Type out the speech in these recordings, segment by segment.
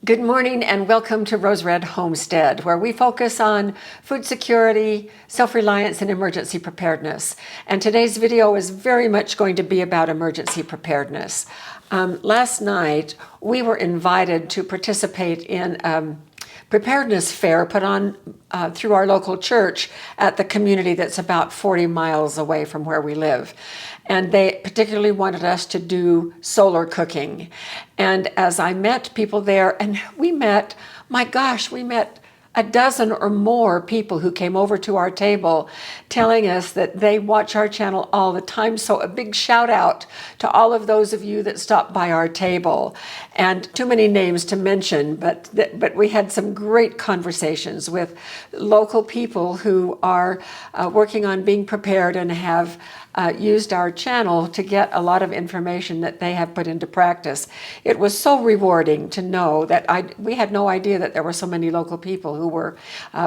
Good morning and welcome to Rose Red Homestead, where we focus on food security, self-reliance, and emergency preparedness. And today's video is very much going to be about emergency preparedness. Last night, we were invited to participate in preparedness fair put on through our local church at the community that's about 40 miles away from where we live. And they particularly wanted us to do solar cooking. And as I met people there, and we met a dozen or more people who came over to our table telling us that they watch our channel all the time. So a big shout out to all of those of you that stopped by our table. And too many names to mention, but we had some great conversations with local people who are working on being prepared and have used our channel to get a lot of information that they have put into practice. It was so rewarding to know that we had no idea that there were so many local people who were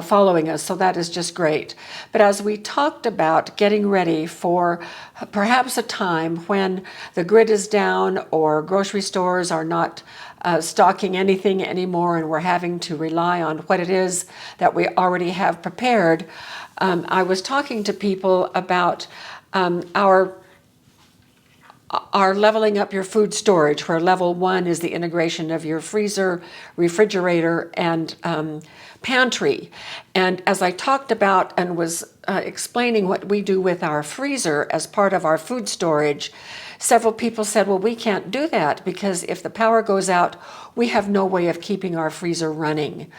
following us, so that is just great. But as we talked about getting ready for perhaps a time when the grid is down or grocery stores are not stocking anything anymore and we're having to rely on what it is that we already have prepared, I was talking to people about our leveling up your food storage, where level 1 is the integration of your freezer, refrigerator, and pantry. And as I talked about and was explaining what we do with our freezer as part of our food storage, several people said, well, we can't do that because if the power goes out, we have no way of keeping our freezer running.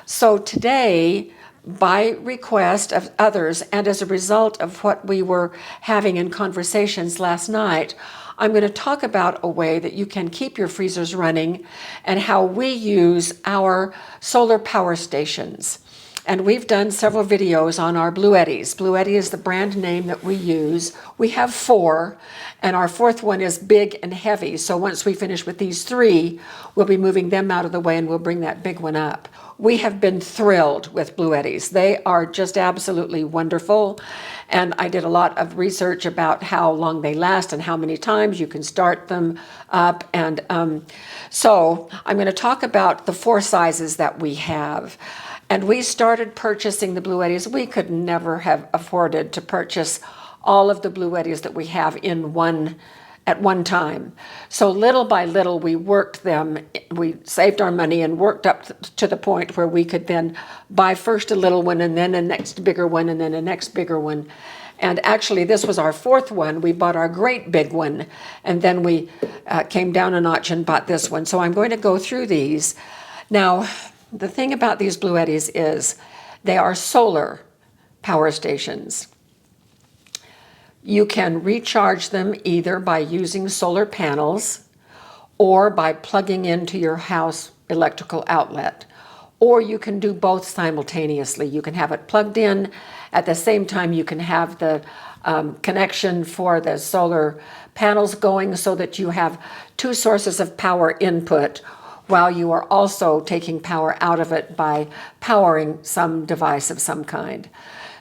So today, by request of others and as a result of what we were having in conversations last night, I'm going to talk about a way that you can keep your freezers running and how we use our solar power stations. And we've done several videos on our Bluettis. Bluetti is the brand name that we use. We have 4, and our 4th one is big and heavy. So once we finish with these 3, we'll be moving them out of the way and we'll bring that big one up. We have been thrilled with Bluettis. They are just absolutely wonderful. And I did a lot of research about how long they last and how many times you can start them up. And so I'm going to talk about the 4 sizes that we have. And we started purchasing the Bluettis. We could never have afforded to purchase all of the Bluettis that we have at one time. So little by little, we worked them. We saved our money and worked up to the point where we could then buy first a little one and then a next bigger one and then a next bigger one. And actually, this was our 4th one. We bought our great big one, and then we came down a notch and bought this one. So I'm going to go through these. Now, the thing about these Bluettis is they are solar power stations. You can recharge them either by using solar panels or by plugging into your house electrical outlet. Or you can do both simultaneously. You can have it plugged in. At the same time, you can have the connection for the solar panels going so that you have 2 sources of power input while you are also taking power out of it by powering some device of some kind.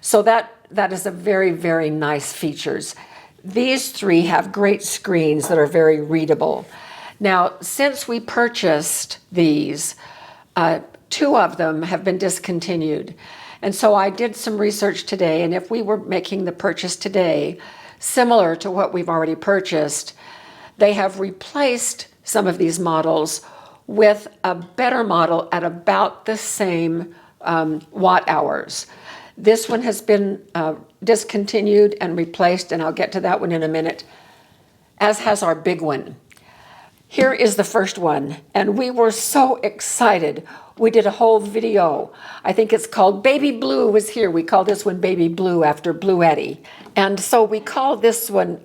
So that is a very, very nice features. These 3 have great screens that are very readable. Now, since we purchased these, 2 of them have been discontinued. And so I did some research today, and if we were making the purchase today, similar to what we've already purchased, they have replaced some of these models with a better model at about the same watt hours. This one has been discontinued and replaced, and I'll get to that one in a minute, as has our big one. Here is the first one, and we were so excited. We did a whole video. I think it's called Baby Blue was here. We call this one Baby Blue after Bluetti. And so we call this one,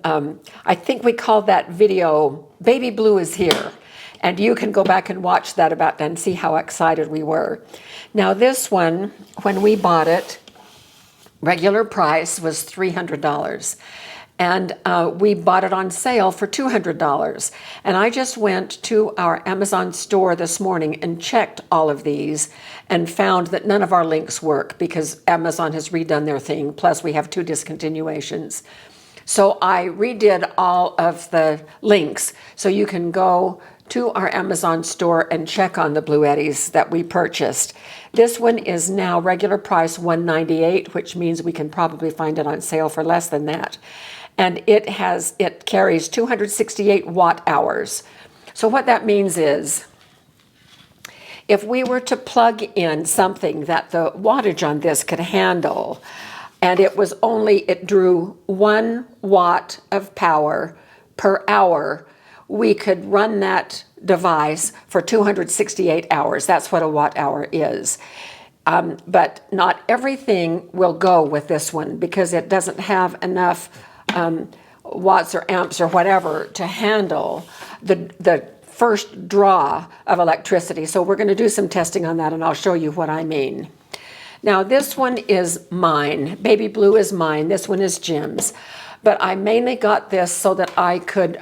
I think we called that video Baby Blue is here. And you can go back and watch that and see how excited we were. Now this one, when we bought it, regular price was $300. And we bought it on sale for $200. And I just went to our Amazon store this morning and checked all of these and found that none of our links work because Amazon has redone their thing. Plus we have 2 discontinuations. So I redid all of the links so you can go to our Amazon store and check on the Bluettis that we purchased. This one is now regular price $198, which means we can probably find it on sale for less than that. And it carries 268 watt hours. So what that means is, if we were to plug in something that the wattage on this could handle, and it drew 1 watt of power per hour, we could run that device for 268 hours. That's what a watt hour is. But not everything will go with this one because it doesn't have enough watts or amps or whatever to handle the first draw of electricity. So we're going to do some testing on that, and I'll show you what I mean. Now this one is mine. Baby Blue is mine. This one is Jim's. But I mainly got this so that I could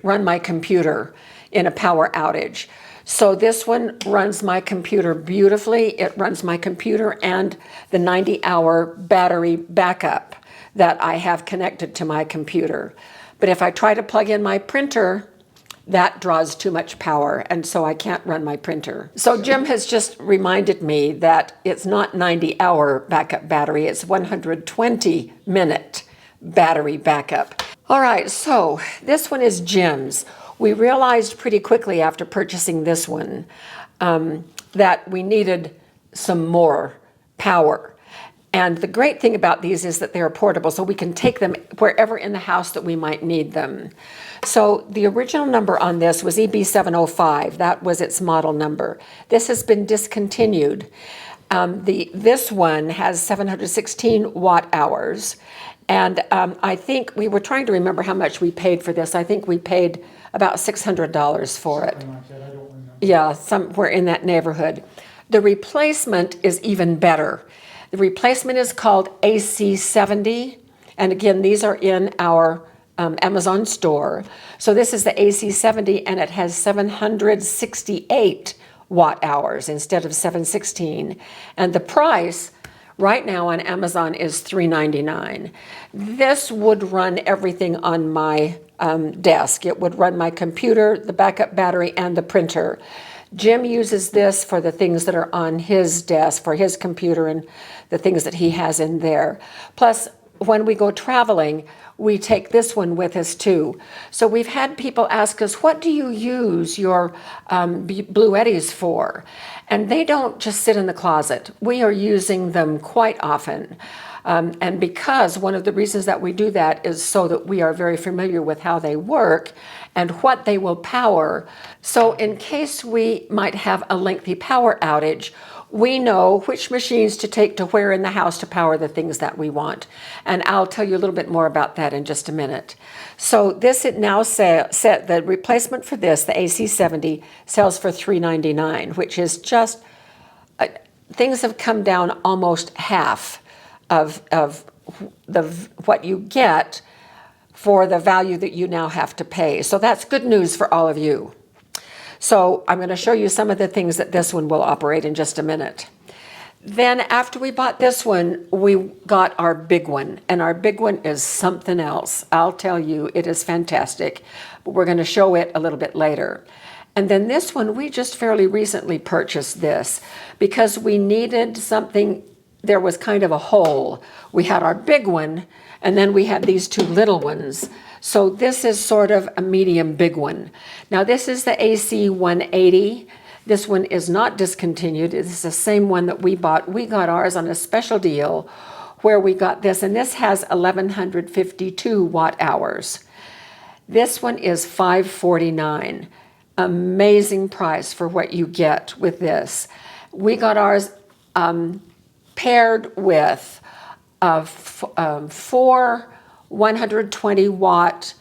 run my computer in a power outage. So this one runs my computer beautifully. It runs my computer and the 90-hour battery backup that I have connected to my computer. But if I try to plug in my printer, that draws too much power, and so I can't run my printer. So Jim has just reminded me that it's not 90-hour backup battery, it's 120-minute battery backup. All right, so this one is Jim's. We realized pretty quickly after purchasing this one that we needed some more power. And the great thing about these is that they're portable, so we can take them wherever in the house that we might need them. So the original number on this was EB705. That was its model number. This has been discontinued. This one has 716 watt hours. And I think we were trying to remember how much we paid for this. I think we paid about $600 for it. Something like that, I don't remember. Yeah, somewhere in that neighborhood. The replacement is even better. The replacement is called AC70. And again, these are in our Amazon store. So this is the AC70, and it has 768 watt hours instead of 716. And the price right now on Amazon is $399. This would run everything on my desk. It would run my computer, the backup battery, and the printer. Jim uses this for the things that are on his desk, for his computer and the things that he has in there. Plus, when we go traveling, we take this one with us too. So we've had people ask us, what do you use your Bluettis for? And they don't just sit in the closet. We are using them quite often. And because one of the reasons that we do that is so that we are very familiar with how they work and what they will power. So in case we might have a lengthy power outage, we know which machines to take to where in the house to power the things that we want. And I'll tell you a little bit more about that in just a minute. So this it now set the replacement for this, the AC70, sells for $399, which is just, things have come down almost half of what you get for the value that you now have to pay. So that's good news for all of you. So I'm going to show you some of the things that this one will operate in just a minute. Then after we bought this one, we got our big one. And our big one is something else. I'll tell you, it is fantastic. But we're going to show it a little bit later. And then this one, we just fairly recently purchased this because we needed something. There was kind of a hole. We had our big one, and then we had these two little ones. So this is sort of a medium big one. Now this is the AC180. This one is not discontinued. It's the same one that we bought. We got ours on a special deal where we got this, and this has 1,152 watt hours. This one is $549. Amazing price for what you get with this. We got ours paired with four 120 watt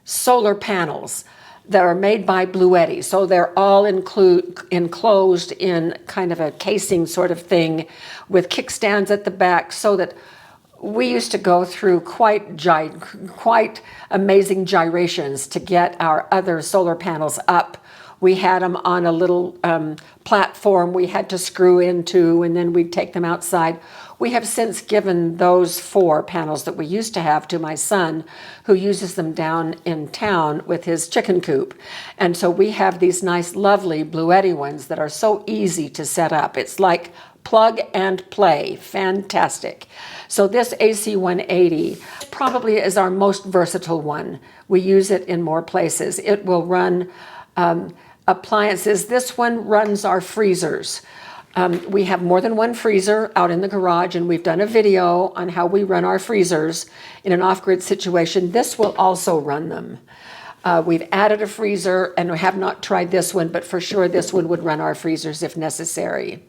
solar panels that are made by Bluetti. So they're all enclosed in kind of a casing sort of thing with kickstands at the back, so that we used to go through quite amazing gyrations to get our other solar panels up. We had them on a little platform we had to screw into, and then we'd take them outside. We have since given those 4 panels that we used to have to my son, who uses them down in town with his chicken coop. And so we have these nice, lovely Bluetti ones that are so easy to set up. It's like plug and play. Fantastic. So this AC 180 probably is our most versatile one. We use it in more places. It will run appliances. This one runs our freezers. We have more than one freezer out in the garage, and we've done a video on how we run our freezers in an off-grid situation. This will also run them. We've added a freezer, and we have not tried this one, but for sure this one would run our freezers if necessary.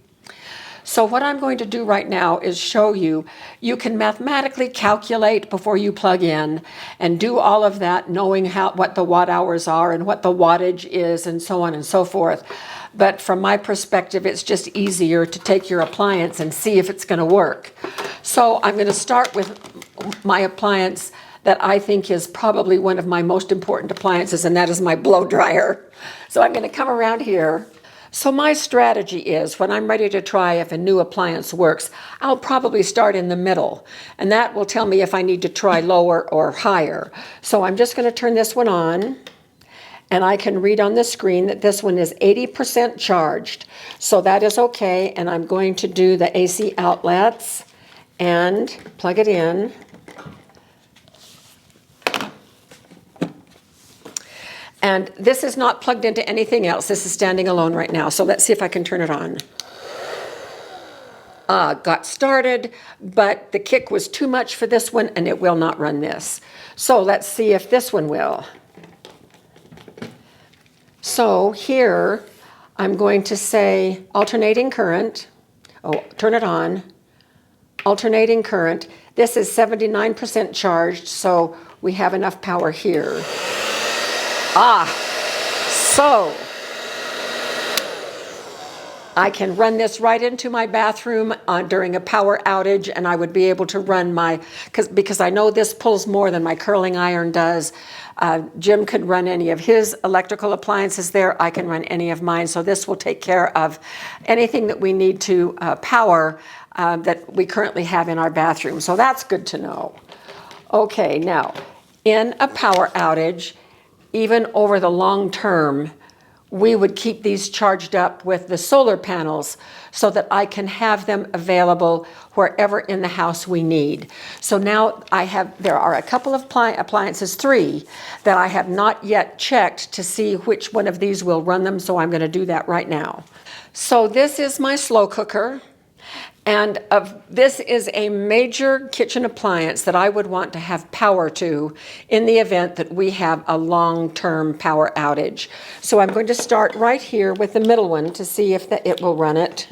So what I'm going to do right now is show you, you can mathematically calculate before you plug in and do all of that, knowing what the watt hours are and what the wattage is and so on and so forth. But from my perspective, it's just easier to take your appliance and see if it's going to work. So I'm going to start with my appliance that I think is probably one of my most important appliances, and that is my blow dryer. So I'm going to come around here. So my strategy is, when I'm ready to try if a new appliance works, I'll probably start in the middle, and that will tell me if I need to try lower or higher. So I'm just going to turn this one on, and I can read on the screen that this one is 80% charged. So that is okay, and I'm going to do the AC outlets and plug it in. And this is not plugged into anything else. This is standing alone right now. So let's see if I can turn it on. Got started, but the kick was too much for this one, and it will not run this. So let's see if this one will. So here, I'm going to say alternating current. Oh, turn it on. Alternating current. This is 79% charged, so we have enough power here. So I can run this right into my bathroom during a power outage, and I would be able to run because I know this pulls more than my curling iron does. Jim could run any of his electrical appliances there. I can run any of mine. So this will take care of anything that we need to power that we currently have in our bathroom. So that's good to know. Okay, now in a power outage, even over the long term, we would keep these charged up with the solar panels so that I can have them available wherever in the house we need. So now there are a couple of appliances, 3, that I have not yet checked to see which one of these will run them, so I'm going to do that right now. So this is my slow cooker. And this is a major kitchen appliance that I would want to have power to in the event that we have a long-term power outage. So I'm going to start right here with the middle one to see if it will run it.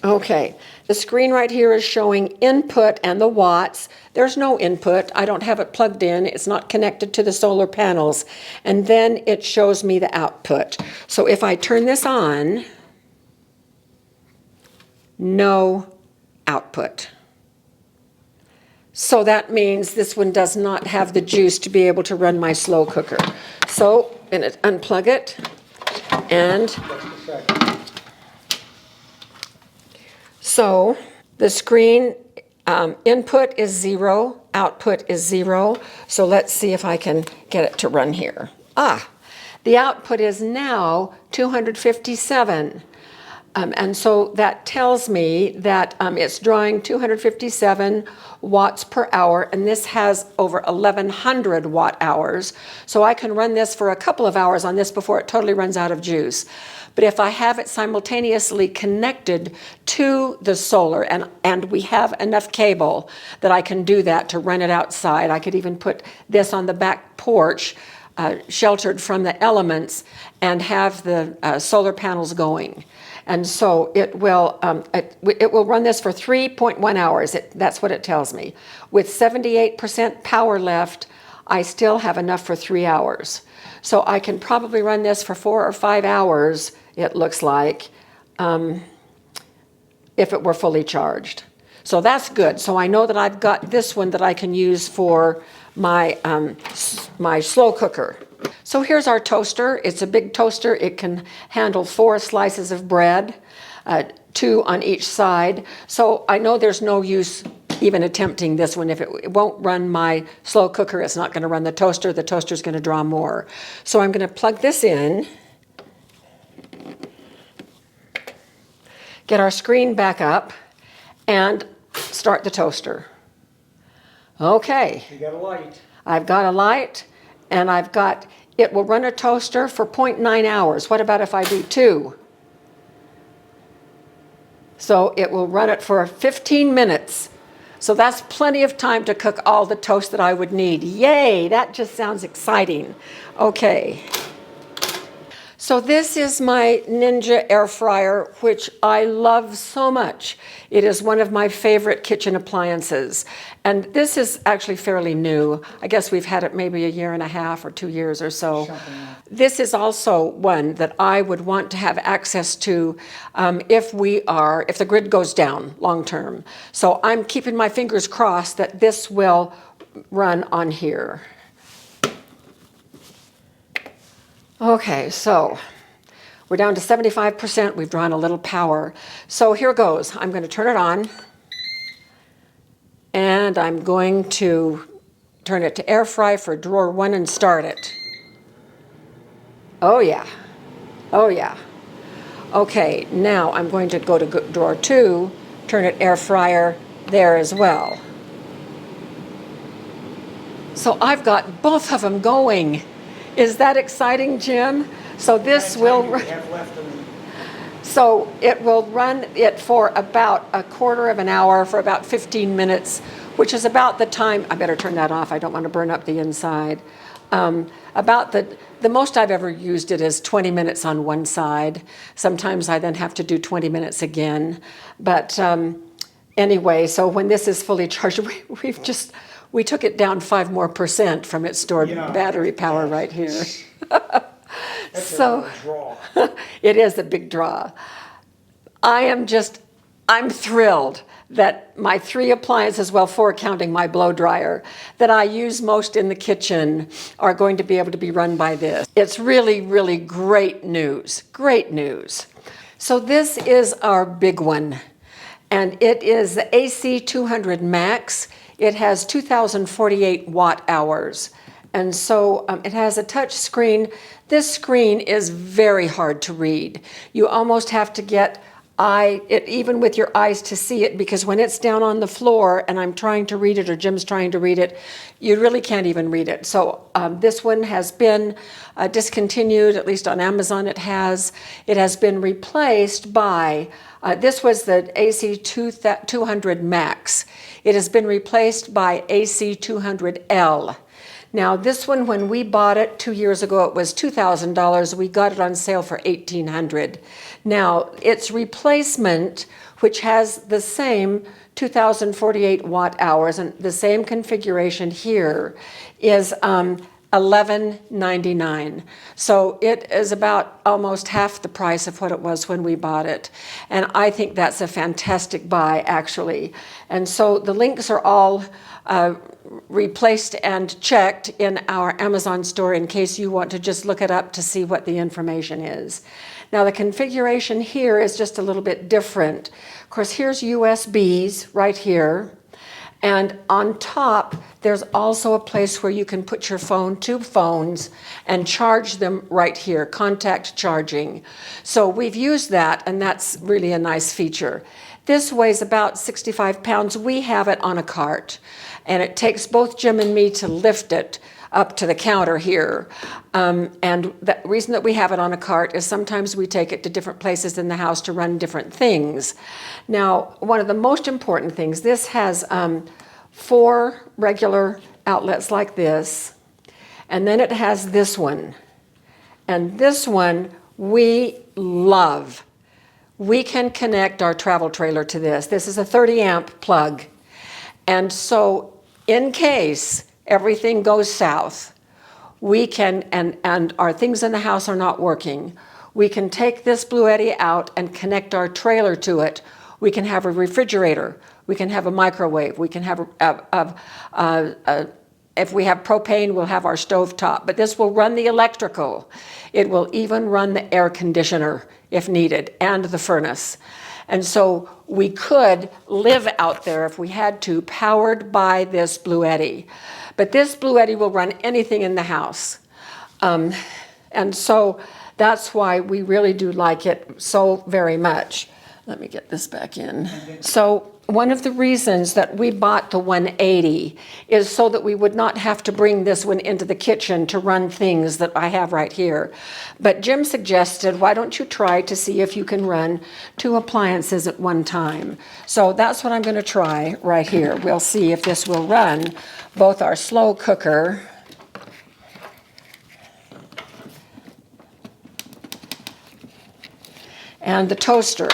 Okay, the screen right here is showing input and the watts. There's no input. I don't have it plugged in. It's not connected to the solar panels. And then it shows me the output. So if I turn this on, no output. So that means this one does not have the juice to be able to run my slow cooker. So I'm going to unplug it and so the screen input is 0, output is 0. So let's see if I can get it to run here. The output is now 257. And so that tells me that it's drawing 257 watts per hour, and this has over 1,100 watt hours. So I can run this for a couple of hours on this before it totally runs out of juice. But if I have it simultaneously connected to the solar, and we have enough cable that I can do that to run it outside, I could even put this on the back porch, sheltered from the elements, and have the solar panels going. And so it will run this for 3.1 hours. That's what it tells me. With 78% power left, I still have enough for 3 hours. So I can probably run this for 4 or 5 hours, it looks like, if it were fully charged. So that's good. So I know that I've got this one that I can use for my, my slow cooker. So here's our toaster. It's a big toaster. It can handle 4 slices of bread, 2 on each side. So I know there's no use even attempting this one. If it won't run my slow cooker, it's not going to run the toaster. The toaster's going to draw more. So I'm going to plug this in, get our screen back up, and start the toaster. Okay. You got a light. I've got a light, and it will run a toaster for 0.9 hours. What about if I do 2? So it will run it for 15 minutes. So that's plenty of time to cook all the toast that I would need. Yay, that just sounds exciting. Okay. So this is my Ninja air fryer, which I love so much. It is one of my favorite kitchen appliances. And this is actually fairly new. I guess we've had it maybe 1.5 years or 2 years or so. This is also one that I would want to have access to if the grid goes down long term. So I'm keeping my fingers crossed that this will run on here. Okay, so we're down to 75%. We've drawn a little power. So here goes. I'm going to turn it on. And I'm going to turn it to air fry for drawer 1 and start it. Oh yeah. Oh yeah. Okay, now I'm going to go to drawer 2, turn it air fryer there as well. So I've got both of them going. Is that exciting, Jim? So this will So it will run it for about 1/4 of an hour, for about 15 minutes, which is about the time. I better turn that off. I don't want to burn up the inside. About the most I've ever used it is 20 minutes on one side. Sometimes I then have to do 20 minutes again. But anyway, so when this is fully charged, we took it down 5% more from its stored battery power right here. So it is a big draw. I'm thrilled that my 3 appliances, well, 4 counting my blow dryer, that I use most in the kitchen are going to be able to be run by this. It's really, really great news. Great news. So this is our big one, and it is the AC 200 Max. It has 2,048 watt hours. And so it has a touch screen. This screen is very hard to read. You almost have to get even with your eyes to see it, because when it's down on the floor and I'm trying to read it or Jim's trying to read it, you really can't even read it. So this one has been discontinued, at least on Amazon it has. It has been replaced by, this was the AC 200 Max. It has been replaced by AC 200L. Now this one, when we bought it 2 years ago, it was $2,000. We got it on sale for $1,800. Now its replacement, which has the same 2,048 watt hours and the same configuration here, is $1,199. So it is about almost half the price of what it was when we bought it. And I think that's a fantastic buy, actually. And so the links are all replaced and checked in our Amazon store in case you want to just look it up to see what the information is. Now the configuration here is just a little bit different. Of course, here's USBs right here. And on top, there's also a place where you can put your phone, 2 phones, and charge them right here, contact charging. So we've used that, and that's really a nice feature. This weighs about 65 pounds. We have it on a cart, and it takes both Jim and me to lift it up to the counter here. And the reason that we have it on a cart is sometimes we take it to different places in the house to run different things. Now, one of the most important things, this has 4 regular outlets like this, and then it has this one. And this one we love. We can connect our travel trailer to this. This is a 30 amp plug. And so in case everything goes south, we can, and our things in the house are not working, we can take this Bluetti out and connect our trailer to it We can have a refrigerator. We can have a microwave. We can have if we have propane, we'll have our stove top. But this will run the electrical. It will even run the air conditioner if needed, and the furnace. And so we could live out there if we had to, powered by this Bluetti. But this Bluetti will run anything in the house. And so that's why we really do like it so very much. Let me get this back in. So one of the reasons that we bought the 180 is so that we would not have to bring this one into the kitchen to run things that I have right here. But Jim suggested, why don't you try to see if you can run 2 appliances at one time? So that's what I'm going to try right here. We'll see if this will run both our slow cooker and the toaster.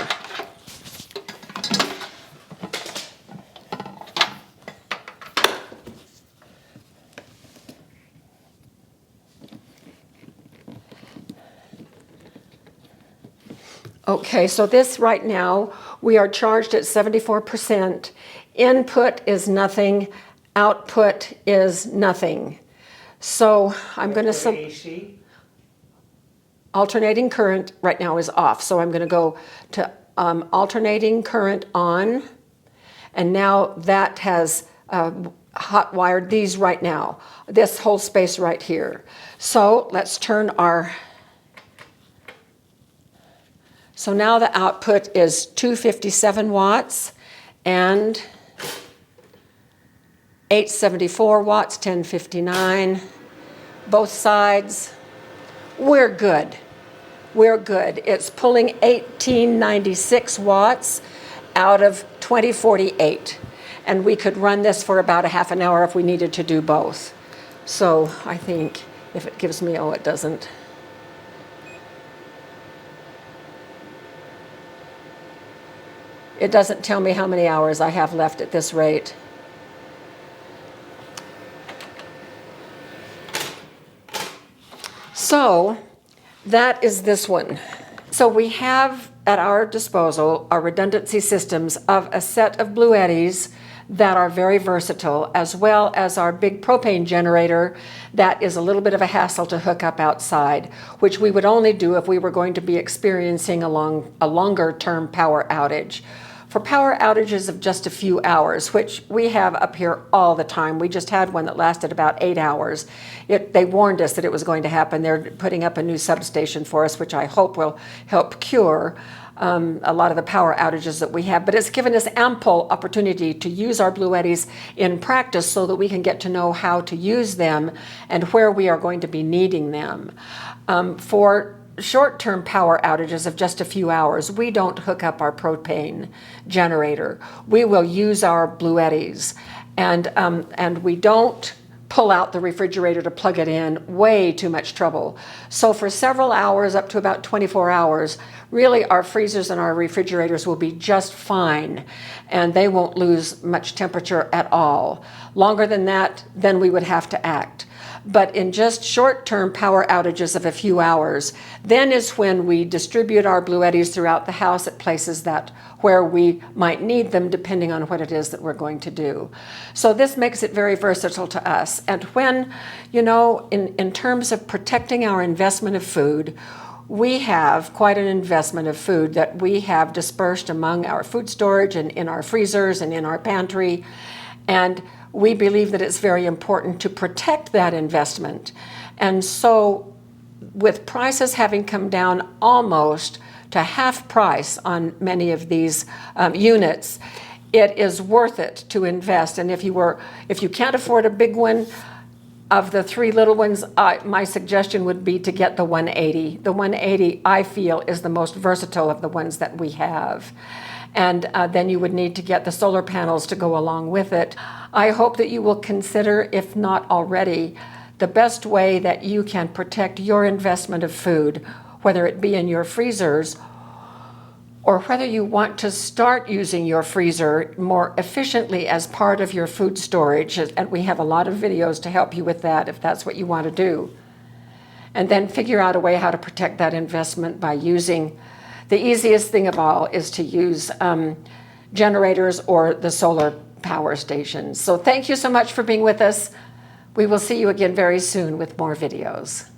Okay, so this right now, we are charged at 74%. Input is nothing, output is nothing. So I'm going to... AC? Alternating current right now is off, so I'm going to go to alternating current on, and now that has hot wired these right now, this whole space right here. So let's turn our... So now the output is 257 watts and 874 watts, 1059. Both sides. We're good. We're good. It's pulling 1896 watts out of 2048. And we could run this for about a half an hour if we needed to do both. So I think if it gives me, oh, it doesn't. It doesn't tell me how many hours I have left at this rate. So that is this one. So we have at our disposal our redundancy systems of a set of Bluettis that are very versatile, as well as our big propane generator that is a little bit of a hassle to hook up outside, which we would only do if we were going to be experiencing a longer term power outage. For power outages of just a few hours, which we have up here all the time. We just had one that lasted about 8 hours. They warned us that it was going to happen. They're putting up a new substation for us, which I hope will help cure a lot of the power outages that we have. But it's given us ample opportunity to use our Bluettis in practice so that we can get to know how to use them and where we are going to be needing them. For short-term power outages of just a few hours, we don't hook up our propane generator. We will use our Bluettis, and we don't pull out the refrigerator to plug it in. Way too much trouble. So for several hours, up to about 24 hours, really our freezers and our refrigerators will be just fine, and they won't lose much temperature at all. Longer than that, then we would have to act. But in just short-term power outages of a few hours, then is when we distribute our Bluettis throughout the house at places where we might need them, depending on what it is that we're going to do. So this makes it very versatile to us. And when, in terms of protecting our investment of food, we have quite an investment of food that we have dispersed among our food storage and in our freezers and in our pantry. And we believe that it's very important to protect that investment. And so with prices having come down almost to half price on many of these units, it is worth it to invest. And if you can't afford a big one, of the 3 little ones, my suggestion would be to get the 180. The 180, I feel, is the most versatile of the ones that we have. And then you would need to get the solar panels to go along with it. I hope that you will consider, if not already, the best way that you can protect your investment of food, whether it be in your freezers or whether you want to start using your freezer more efficiently as part of your food storage. And we have a lot of videos to help you with that if that's what you want to do. And then figure out a way how to protect that investment by using the easiest thing of all is to use generators or the solar power stations. So thank you so much for being with us. We will see you again very soon with more videos.